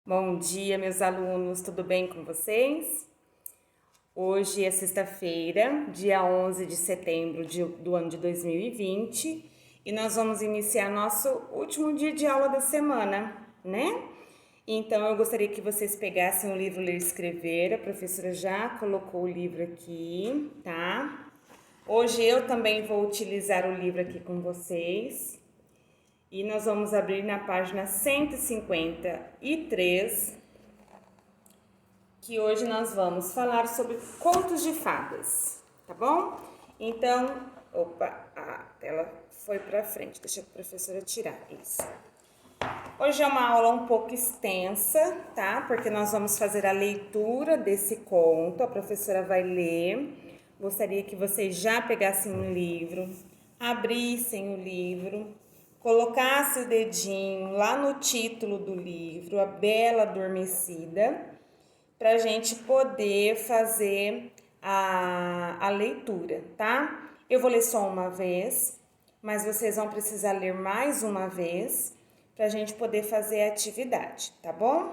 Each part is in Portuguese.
Bom dia, meus alunos, tudo bem com vocês? Hoje é sexta-feira, dia 11 de setembro do ano de 2020 e nós vamos iniciar nosso último dia de aula da semana, né? Então eu gostaria que vocês pegassem o livro Ler e Escrever, a professora já colocou o livro aqui, tá? Hoje eu também vou utilizar o livro aqui com vocês. E nós vamos abrir na página 153, que hoje nós vamos falar sobre contos de fadas, tá bom? Então, a tela foi para frente, deixa a professora tirar isso. Hoje é uma aula um pouco extensa, tá? Porque nós vamos fazer a leitura desse conto, a professora vai ler. Gostaria que vocês já pegassem um livro, abrissem o livro, colocasse o dedinho lá no título do livro, A Bela Adormecida, para a gente poder fazer a leitura, tá? Eu vou ler só uma vez, mas vocês vão precisar ler mais uma vez para a gente poder fazer a atividade, tá bom?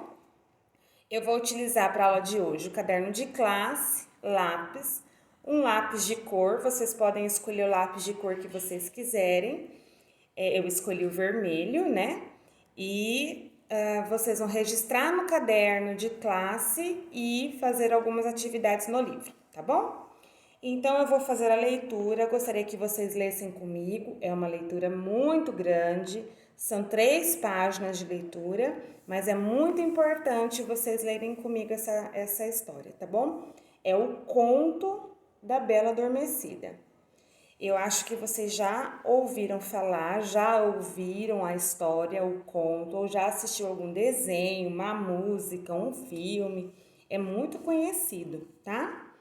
Eu vou utilizar para a aula de hoje o caderno de classe, lápis, um lápis de cor, vocês podem escolher o lápis de cor que vocês quiserem. Eu escolhi o vermelho, né? E vocês vão registrar no caderno de classe e fazer algumas atividades no livro, tá bom? Então eu vou fazer a leitura, gostaria que vocês lessem comigo, é uma leitura muito grande, são 3 páginas de leitura, mas é muito importante vocês lerem comigo essa história, tá bom? É o Conto da Bela Adormecida. Eu acho que vocês já ouviram falar, já ouviram a história, o conto, ou já assistiu algum desenho, uma música, um filme. É muito conhecido, tá?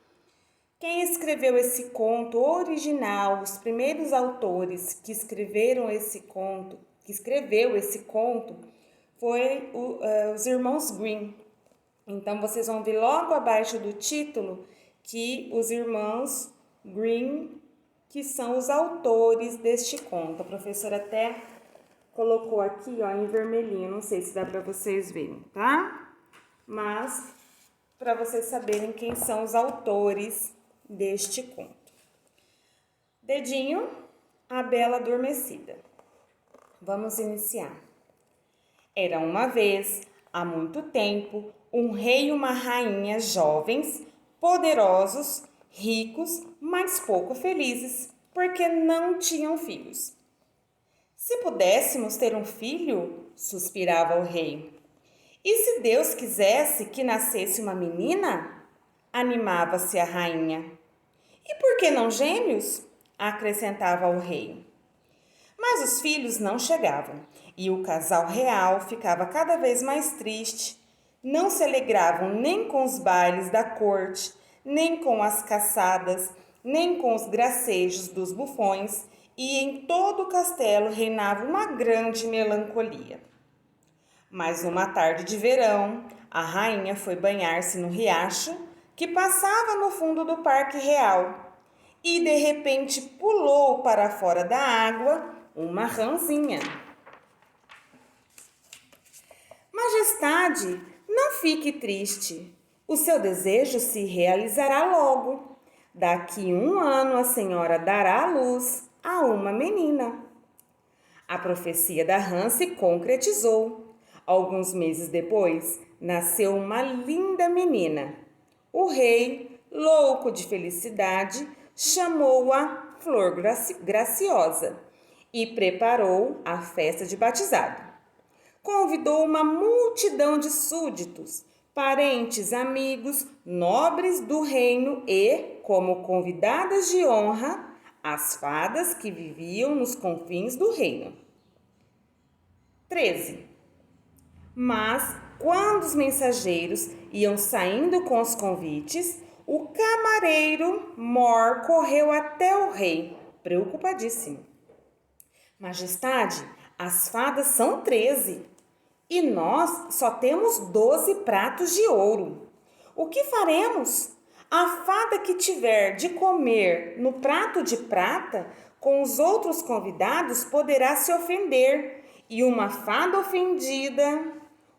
Quem escreveu esse conto original, os primeiros autores que escreveu esse conto, foi os irmãos Grimm. Então vocês vão ver logo abaixo do título que os irmãos Grimm que são os autores deste conto. A professora até colocou aqui, ó, em vermelhinho, não sei se dá para vocês verem, tá? Mas para vocês saberem quem são os autores deste conto. Dedinho, A Bela Adormecida. Vamos iniciar. Era uma vez, há muito tempo, um rei e uma rainha jovens, poderosos, ricos, mas pouco felizes, porque não tinham filhos. Se pudéssemos ter um filho, suspirava o rei. E se Deus quisesse que nascesse uma menina? Animava-se a rainha. E por que não gêmeos? Acrescentava o rei. Mas os filhos não chegavam, e o casal real ficava cada vez mais triste. Não se alegravam nem com os bailes da corte, nem com as caçadas, nem com os gracejos dos bufões, e em todo o castelo reinava uma grande melancolia. Mas numa tarde de verão, a rainha foi banhar-se no riacho que passava no fundo do parque real, e de repente pulou para fora da água uma rãzinha. Majestade, não fique triste. O seu desejo se realizará logo. Daqui 1 ano a senhora dará à luz a uma menina. A profecia da rã se concretizou. Alguns meses depois, nasceu uma linda menina. O rei, louco de felicidade, chamou-a Flor Graciosa e preparou a festa de batizado. Convidou uma multidão de súditos, parentes, amigos, nobres do reino e, como convidadas de honra, as fadas que viviam nos confins do reino. 13. Mas, quando os mensageiros iam saindo com os convites, o camareiro Mor correu até o rei, preocupadíssimo. Majestade, as fadas são 13 e nós só temos 12 pratos de ouro. O que faremos? A fada que tiver de comer no prato de prata com os outros convidados poderá se ofender, e uma fada ofendida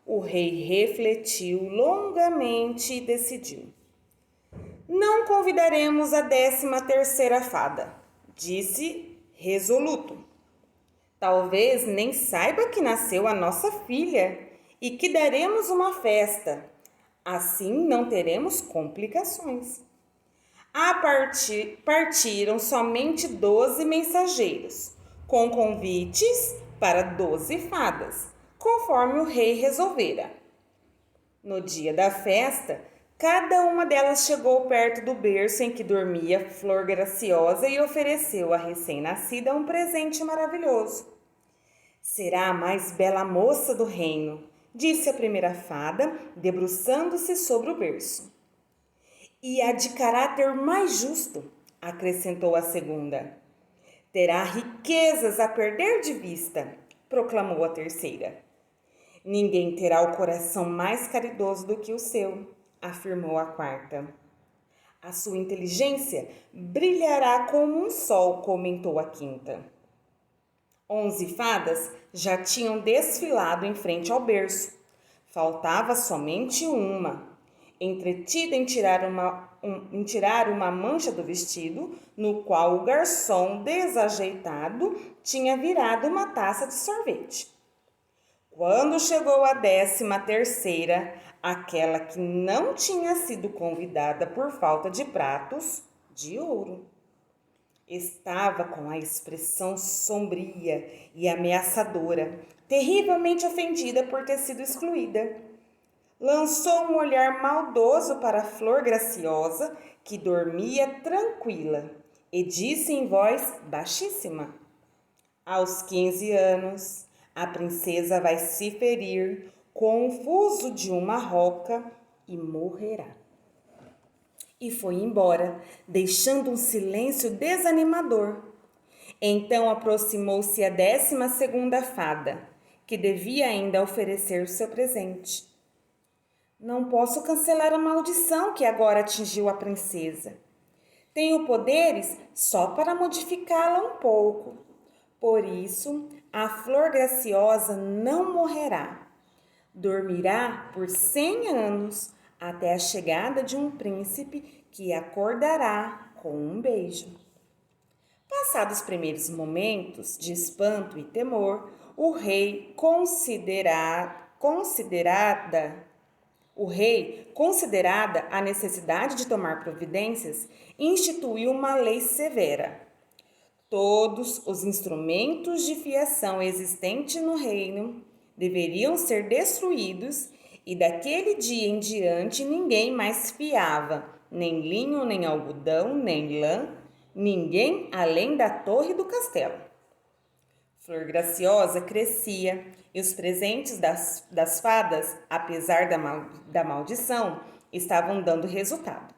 O rei refletiu longamente e decidiu. Não convidaremos a 13ª fada, disse resoluto. Talvez nem saiba que nasceu a nossa filha e que daremos uma festa. Assim não teremos complicações. Partiram somente 12 mensageiros, com convites para 12 fadas, conforme o rei resolvera. No dia da festa, cada uma delas chegou perto do berço em que dormia Flor Graciosa e ofereceu à recém-nascida um presente maravilhoso. Será a mais bela moça do reino, disse a primeira fada, debruçando-se sobre o berço. E a de caráter mais justo, acrescentou a segunda. Terá riquezas a perder de vista, proclamou a terceira. Ninguém terá o coração mais caridoso do que o seu, afirmou a quarta. A sua inteligência brilhará como um sol, comentou a quinta. 11 fadas já tinham desfilado em frente ao berço. Faltava somente uma, entretida em tirar uma mancha do vestido, no qual o garçom desajeitado tinha virado uma taça de sorvete. Quando chegou a 13ª, aquela que não tinha sido convidada por falta de pratos de ouro, estava com a expressão sombria e ameaçadora, terrivelmente ofendida por ter sido excluída. Lançou um olhar maldoso para a Flor Graciosa, que dormia tranquila, e disse em voz baixíssima: Aos 15 anos, a princesa vai se ferir com o fuso de uma roca e morrerá. E foi embora, deixando um silêncio desanimador. Então aproximou-se a 12ª fada, que devia ainda oferecer o seu presente. Não posso cancelar a maldição que agora atingiu a princesa. Tenho poderes só para modificá-la um pouco. Por isso, a Flor Graciosa não morrerá. Dormirá por 100 anos, até a chegada de um príncipe que acordará com um beijo. Passados os primeiros momentos de espanto e temor, o rei, considerada a necessidade de tomar providências, instituiu uma lei severa. Todos os instrumentos de fiação existentes no reino deveriam ser destruídos e daquele dia em diante ninguém mais fiava, nem linho, nem algodão, nem lã, ninguém além da torre do castelo. Flor Graciosa crescia e os presentes das fadas, apesar da maldição, estavam dando resultado.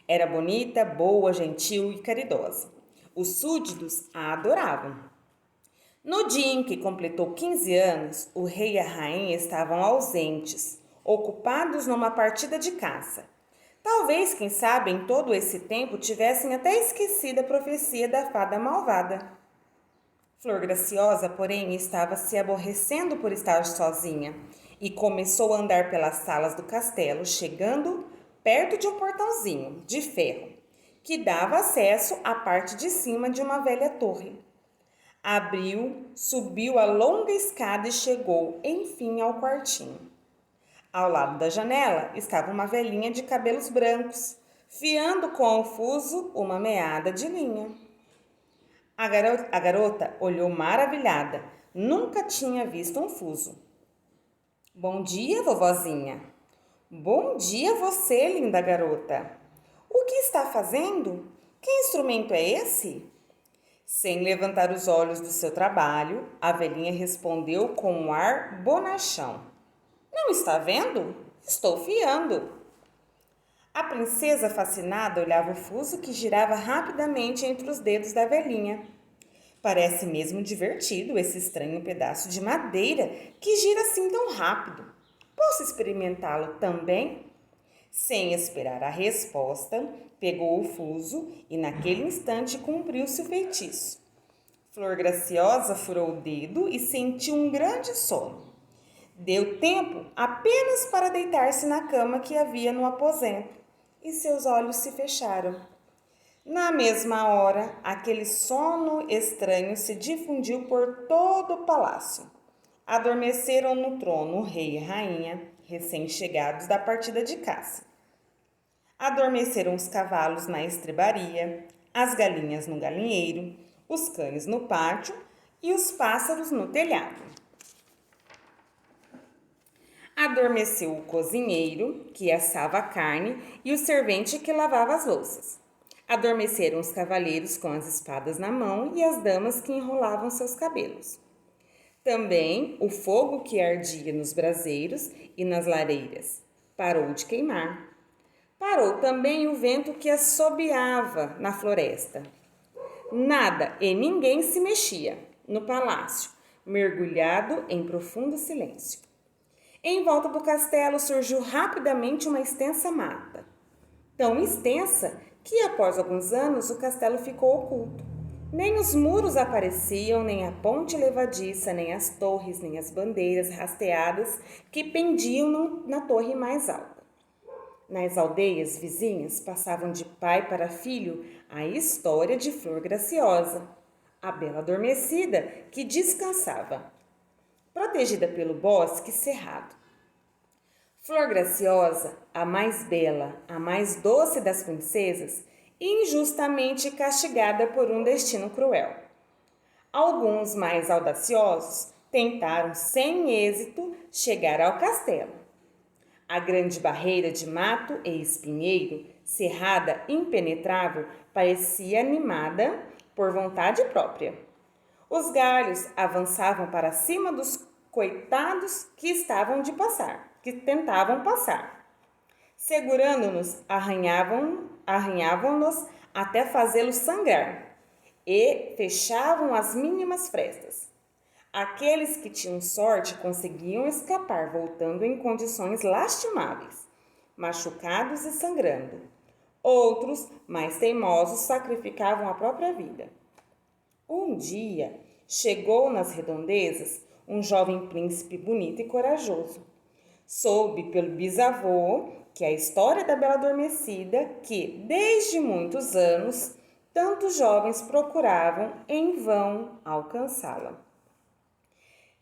Era bonita, boa, gentil e caridosa. Os súditos a adoravam. No dia em que completou 15 anos, o rei e a rainha estavam ausentes, ocupados numa partida de caça. Talvez, quem sabe, em todo esse tempo tivessem até esquecido a profecia da fada malvada. Flor Graciosa, porém, estava se aborrecendo por estar sozinha e começou a andar pelas salas do castelo, chegando perto de um portãozinho de ferro que dava acesso à parte de cima de uma velha torre. Abriu, subiu a longa escada e chegou, enfim, ao quartinho. Ao lado da janela estava uma velhinha de cabelos brancos, fiando com o fuso uma meada de linha. A garota olhou maravilhada. Nunca tinha visto um fuso. Bom dia, vovozinha. Bom dia você, linda garota. O que está fazendo? Que instrumento é esse? Sem levantar os olhos do seu trabalho, a velhinha respondeu com um ar bonachão. Não está vendo? Estou fiando. A princesa, fascinada, olhava o fuso que girava rapidamente entre os dedos da velhinha. Parece mesmo divertido esse estranho pedaço de madeira que gira assim tão rápido. Posso experimentá-lo também? Sem esperar a resposta, pegou o fuso e naquele instante cumpriu-se o feitiço. Flor Graciosa furou o dedo e sentiu um grande sono. Deu tempo apenas para deitar-se na cama que havia no aposento, e seus olhos se fecharam. Na mesma hora, aquele sono estranho se difundiu por todo o palácio. Adormeceram no trono o rei e rainha, recém-chegados da partida de caça. Adormeceram os cavalos na estrebaria, as galinhas no galinheiro, os cães no pátio e os pássaros no telhado. Adormeceu o cozinheiro, que assava a carne, e o servente que lavava as louças. Adormeceram os cavalheiros com as espadas na mão e as damas que enrolavam seus cabelos. Também o fogo que ardia nos braseiros e nas lareiras parou de queimar. Parou também o vento que assobiava na floresta. Nada e ninguém se mexia no palácio, mergulhado em profundo silêncio. Em volta do castelo surgiu rapidamente uma extensa mata. Tão extensa que, após alguns anos, o castelo ficou oculto. Nem os muros apareciam, nem a ponte levadiça, nem as torres, nem as bandeiras hasteadas que pendiam na torre mais alta. Nas aldeias vizinhas passavam de pai para filho a história de Flor Graciosa, a bela adormecida que descansava, protegida pelo bosque cerrado. Flor Graciosa, a mais bela, a mais doce das princesas, injustamente castigada por um destino cruel. Alguns mais audaciosos tentaram sem êxito chegar ao castelo. A grande barreira de mato e espinheiro, cerrada impenetrável, parecia animada por vontade própria. Os galhos avançavam para cima dos coitados que tentavam passar. Segurando-nos, arranhavam-nos até fazê-los sangrar e fechavam as mínimas frestas. Aqueles que tinham sorte conseguiam escapar, voltando em condições lastimáveis, machucados e sangrando. Outros, mais teimosos, sacrificavam a própria vida. Um dia, chegou nas redondezas um jovem príncipe bonito e corajoso. Soube pelo bisavô que a história da Bela Adormecida, que, desde muitos anos, tantos jovens procuravam em vão alcançá-la.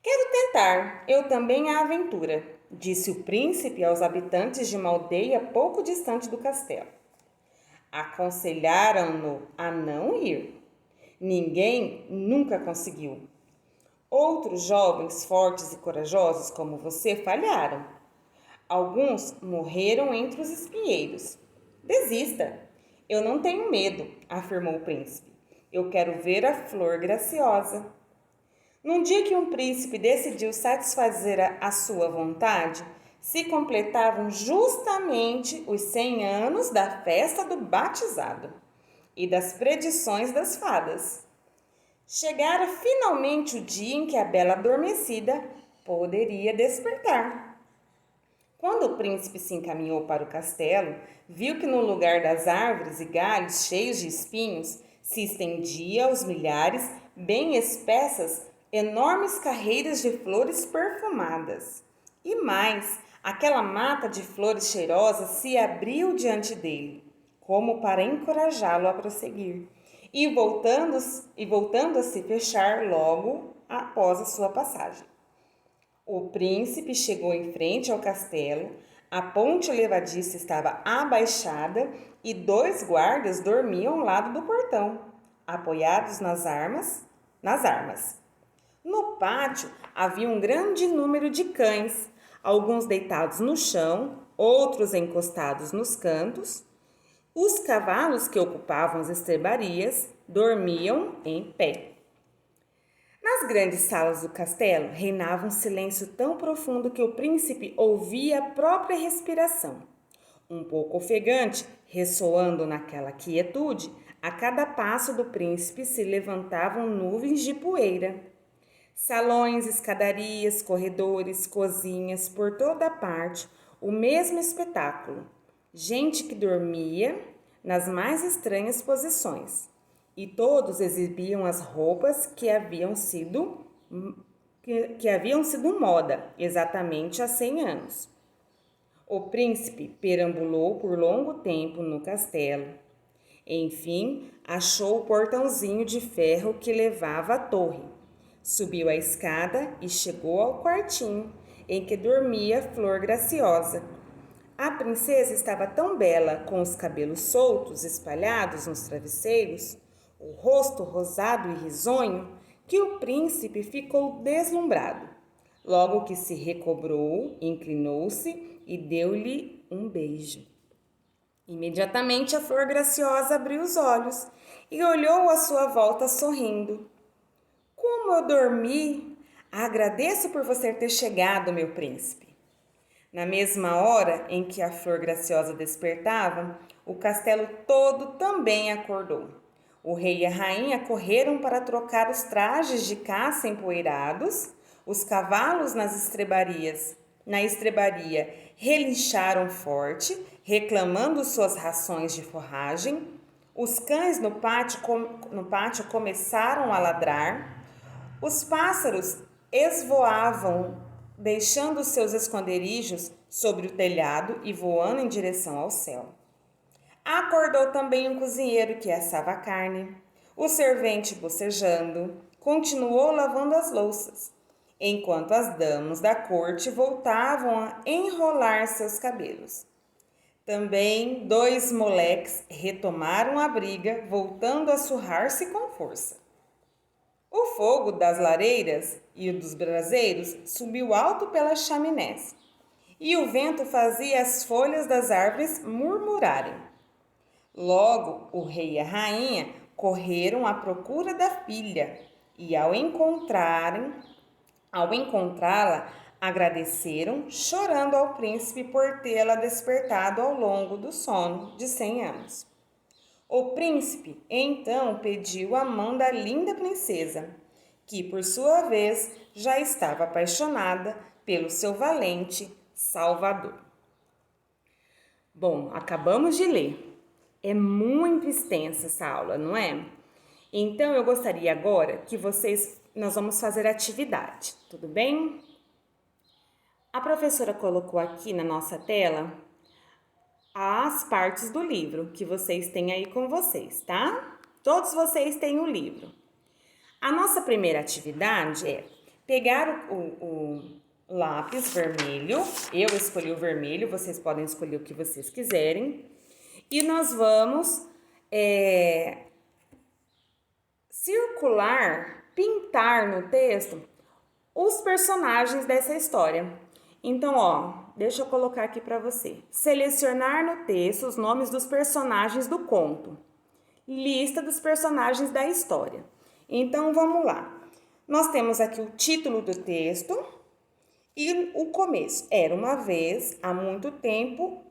Quero tentar, eu também, a aventura, disse o príncipe aos habitantes de uma aldeia pouco distante do castelo. Aconselharam-no a não ir. Ninguém nunca conseguiu. Outros jovens fortes e corajosos como você falharam. Alguns morreram entre os espinheiros. Desista. Eu não tenho medo, afirmou o príncipe. Eu quero ver a Flor Graciosa. Num dia que um príncipe decidiu satisfazer a sua vontade, se completavam justamente os 100 anos da festa do batizado e das predições das fadas. Chegara finalmente o dia em que a Bela Adormecida poderia despertar. Quando o príncipe se encaminhou para o castelo, viu que no lugar das árvores e galhos cheios de espinhos se estendia aos milhares, bem espessas, enormes carreiras de flores perfumadas. E mais, aquela mata de flores cheirosas se abriu diante dele, como para encorajá-lo a prosseguir, e voltando a se fechar logo após a sua passagem. O príncipe chegou em frente ao castelo, a ponte levadiça estava abaixada e 2 guardas dormiam ao lado do portão, apoiados nas armas. No pátio havia um grande número de cães, alguns deitados no chão, outros encostados nos cantos. Os cavalos que ocupavam as estrebarias dormiam em pé. Nas grandes salas do castelo reinava um silêncio tão profundo que o príncipe ouvia a própria respiração. Um pouco ofegante, ressoando naquela quietude, a cada passo do príncipe se levantavam nuvens de poeira. Salões, escadarias, corredores, cozinhas, por toda parte, o mesmo espetáculo. Gente que dormia nas mais estranhas posições. E todos exibiam as roupas que haviam sido que haviam sido moda exatamente há 100 anos. O príncipe perambulou por longo tempo no castelo. Enfim, achou o portãozinho de ferro que levava à torre. Subiu a escada e chegou ao quartinho em que dormia Flor Graciosa. A princesa estava tão bela, com os cabelos soltos espalhados nos travesseiros, o rosto rosado e risonho, que o príncipe ficou deslumbrado. Logo que se recobrou, inclinou-se e deu-lhe um beijo. Imediatamente a Flor Graciosa abriu os olhos e olhou à sua volta sorrindo. Como eu dormi! Agradeço por você ter chegado, meu príncipe. Na mesma hora em que a Flor Graciosa despertava, o castelo todo também acordou. O rei e a rainha correram para trocar os trajes de caça empoeirados, os cavalos na estrebaria relincharam forte, reclamando suas rações de forragem. Os cães no pátio começaram a ladrar. Os pássaros esvoavam, deixando seus esconderijos sobre o telhado e voando em direção ao céu. Acordou também um cozinheiro que assava a carne. O servente, bocejando, continuou lavando as louças, enquanto as damas da corte voltavam a enrolar seus cabelos. Também 2 moleques retomaram a briga, voltando a surrar-se com força. O fogo das lareiras e o dos braseiros subiu alto pelas chaminés, e o vento fazia as folhas das árvores murmurarem. Logo, o rei e a rainha correram à procura da filha, e ao encontrá-la, agradeceram, chorando ao príncipe por tê-la despertado ao longo do sono de 100 anos. O príncipe, então, pediu a mão da linda princesa, que, por sua vez, já estava apaixonada pelo seu valente Salvador. Bom, acabamos de ler. É muito extensa essa aula, não é? Então, eu gostaria agora que nós vamos fazer atividade, tudo bem? A professora colocou aqui na nossa tela as partes do livro que vocês têm aí com vocês, tá? Todos vocês têm o livro. A nossa primeira atividade é pegar o lápis vermelho. Eu escolhi o vermelho, vocês podem escolher o que vocês quiserem. E nós vamos pintar no texto os personagens dessa história. Então, deixa eu colocar aqui para você. Selecionar no texto os nomes dos personagens do conto. Lista dos personagens da história. Então, vamos lá. Nós temos aqui o título do texto e o começo. Era uma vez, há muito tempo,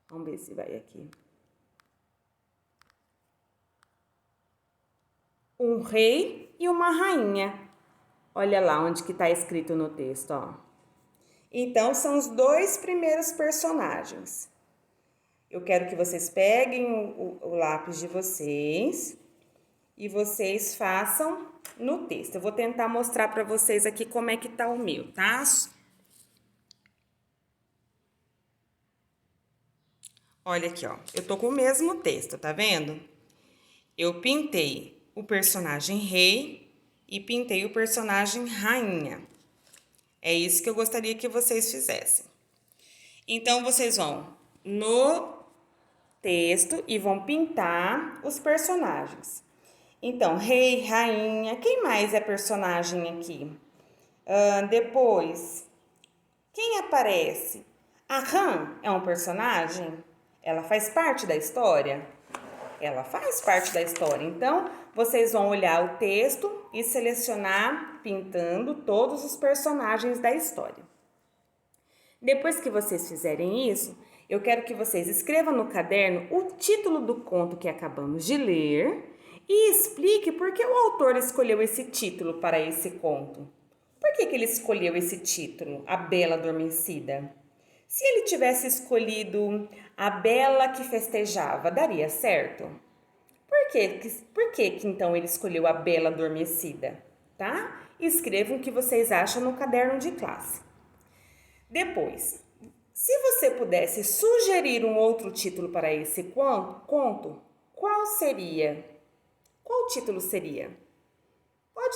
Vamos ver se vai aqui. Um rei e uma rainha. Olha lá onde que está escrito no texto, ó. Então, são os 2 primeiros personagens. Eu quero que vocês peguem o lápis de vocês e vocês façam no texto. Eu vou tentar mostrar para vocês aqui como é que tá o meu, tá? Olha aqui, ó. Eu tô com o mesmo texto, tá vendo? Eu pintei o personagem rei e pintei o personagem rainha. É isso que eu gostaria que vocês fizessem. Então, vocês vão no texto e vão pintar os personagens. Então, rei, rainha, quem mais é personagem aqui? Depois, quem aparece? A rã é um personagem? Ela faz parte da história? Ela faz parte da história. Então, vocês vão olhar o texto e selecionar, pintando todos os personagens da história. Depois que vocês fizerem isso, eu quero que vocês escrevam no caderno o título do conto que acabamos de ler e explique por que o autor escolheu esse título para esse conto. Por que ele escolheu esse título, A Bela Adormecida? Se ele tivesse escolhido A Bela que Festejava, daria certo? Por que então ele escolheu a Bela Adormecida, tá? Escrevam o que vocês acham no caderno de classe. Depois, se você pudesse sugerir um outro título para esse conto, qual seria? Qual título seria? Pode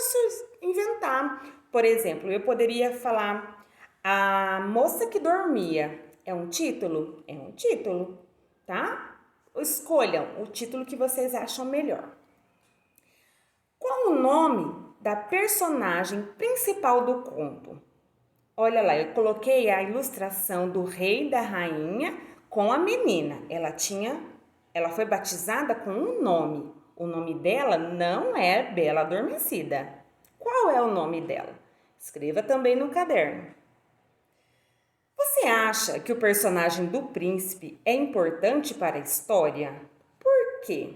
inventar. Por exemplo, eu poderia falar A Moça que Dormia. É um título? É um título, tá? Escolham o título que vocês acham melhor. Qual o nome da personagem principal do conto? Olha lá, eu coloquei a ilustração do rei e da rainha com a menina. Ela foi batizada com um nome. O nome dela não é Bela Adormecida. Qual é o nome dela? Escreva também no caderno. Você acha que o personagem do príncipe é importante para a história? Por quê?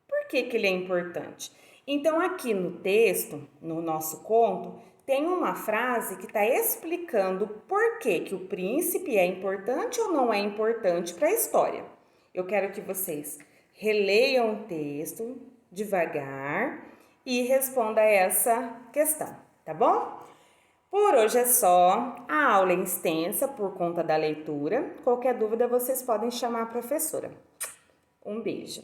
Por que ele é importante? Então, aqui no texto, no nosso conto, tem uma frase que está explicando por que o príncipe é importante ou não é importante para a história. Eu quero que vocês releiam o texto devagar e responda essa questão, tá bom? Por hoje é só. A aula é extensa por conta da leitura. Qualquer dúvida, vocês podem chamar a professora. Um beijo.